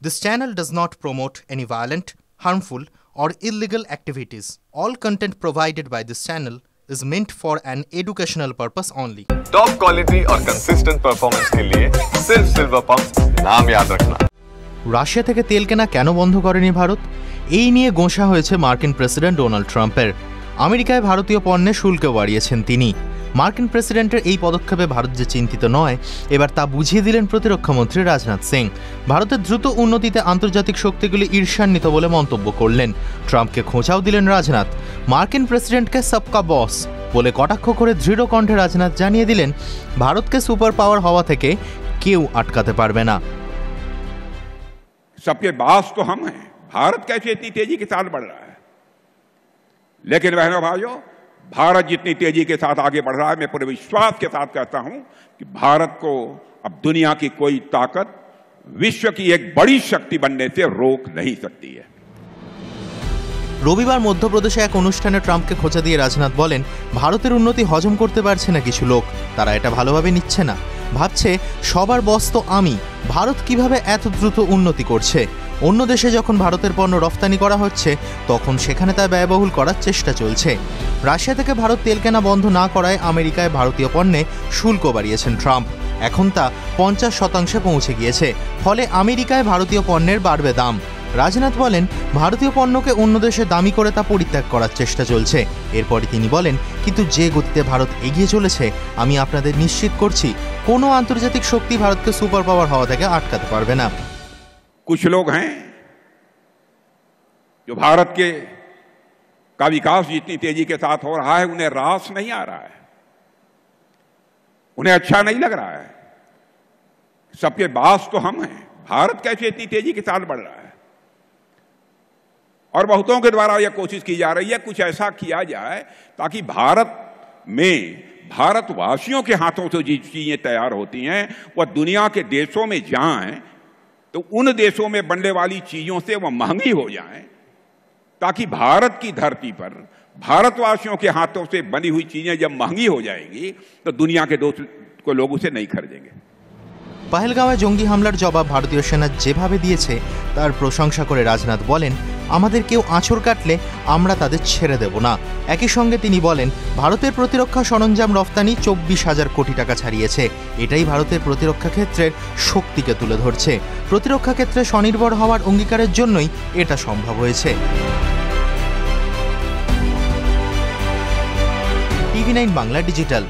This channel does not promote any violent, harmful, or illegal activities. All content provided by this channel is meant for an educational purpose only. Top quality और consistent performance के लिए सिर्फ silver pumps नाम याद रखना। Russia থেকে তেল কেনা কেন বন্ধ করেনি ভারত? এই নিয়ে গোঁসা হয়েছে মার্কিন প্রেসিডেন্ট ডোনাল্ড ট্রাম্পের। আমেরিকায় ভারতীয় পণ্যে শুল্ক বাড়িয়েছেন তিনি। মার্কিন প্রেসিডেন্টের এই পদক্ষেপে ভারত যে চিন্তিত নয়, এবার তা বুঝিয়ে দিলেন প্রতিরক্ষামন্ত্রী রাজনাথ সিং। ভারতের দ্রুত উন্নতিতে আন্তর্জাতিক শক্তিগুলি ঈর্ষান্বিত বলে মন্তব্য করলেন। ট্রাম্পকে খোঁচাও দিলেন রাজনাথ। মার্কিন প্রেসিডেন্টকে সবকা বস বলে কটাক্ষ করে দৃঢ় কণ্ঠে রাজনাথ জানিয়ে দিলেন, ভারতকে সুপার পাওয়ার হওয়া থেকে কেউ আটকাতে পারবে না। सबके बास तो हम हैं। भारत कैसे इतनी तेजी के साथ बढ़ रहा है, लेकिन बहनों भाइयों, भारत जितनी तेजी के साथ आगे बढ़ रहा है, मैं पूरे विश्वास के साथ कहता हूं कि भारत को अब दुनिया की कोई ताकत विश्व की एक बड़ी शक्ति बनने से रोक नहीं सकती है। রবিবার মধ্যপ্রদেশে এক অনুষ্ঠানে ট্রাম্পকে খোঁচা দিয়ে রাজনাথ বলেন, ভারতের উন্নতি হজম করতে পারছে না কিছু লোক, তারা এটা ভালোভাবে নিচ্ছে না, ভাবছে সবার বস তো আমি। ভারত কিভাবে এত দ্রুত উন্নতি করছে? অন্য দেশে যখন ভারতের পণ্য রফতানি করা হচ্ছে, তখন সেখানে তা ব্যয়বহুল করার চেষ্টা চলছে। রাশিয়া থেকে ভারত তেল কেনা বন্ধ না করায় আমেরিকায় ভারতীয় পণ্যে শুল্ক বাড়িয়েছেন ট্রাম্প। এখন তা 50% পৌঁছে গিয়েছে, ফলে আমেরিকায় ভারতীয় পণ্যের বাড়বে দাম। রাজনাথ বলেন, ভারতীয় পণ্যকে অন্য দেশে দামি করে তা পরিত্যাগ করার চেষ্টা চলছে। এরপরই তিনি বলেন, কিন্তু যে গতিতে ভারত এগিয়ে চলেছে, আমি আপনাদের নিশ্চিত করছি কোনো আন্তর্জাতিক শক্তি ভারতকে সুপার পাওয়ার হওয়া থেকে আটকাতে পারবে না। कुछ लोग हैं जो भारत के का विकास जितनी तेजी के साथ हो रहा है, उन्हें रास नहीं आ रहा है, उन्हें अच्छा नहीं लग रहा है। सबके बास तो हम हैं। भारत कैसे इतनी तेजी के साथ बढ़ रहा है, और बहुतों के द्वारा यह कोशिश की जा रही है कुछ ऐसा किया जाए ताकि भारत में भारतवासियों के हाथों से जो चीजें तैयार होती हैं वह दुनिया के देशों में जाएं, तो उन देशों में बनने वाली चीजों से वह महंगी हो जाएं, ताकि भारत की धरती पर भारतवासियों के हाथों से बनी हुई चीजें जब महंगी हो जाएंगी तो दुनिया के दोस्त लोग उसे नहीं खरीदेंगे। পহেলগাঁওয়ে জঙ্গি হামলার জবাব ভারতীয় সেনা যেভাবে দিয়েছে তার প্রশংসা করে রাজনাথ বলেন, আমাদের কেউ আঁচড় কাটলে আমরা তাদের ছেড়ে দেব না। একই সঙ্গে তিনি বলেন, ভারতের প্রতিরক্ষা সরঞ্জাম রফতানি 24,000 কোটি টাকা ছাড়িয়েছে। এটাই ভারতের প্রতিরক্ষা ক্ষেত্রের শক্তিকে তুলে ধরছে। প্রতিরক্ষা ক্ষেত্রে স্বনির্ভর হওয়ার অঙ্গীকারের জন্যই এটা সম্ভব হয়েছে। TV9 Bangla digital.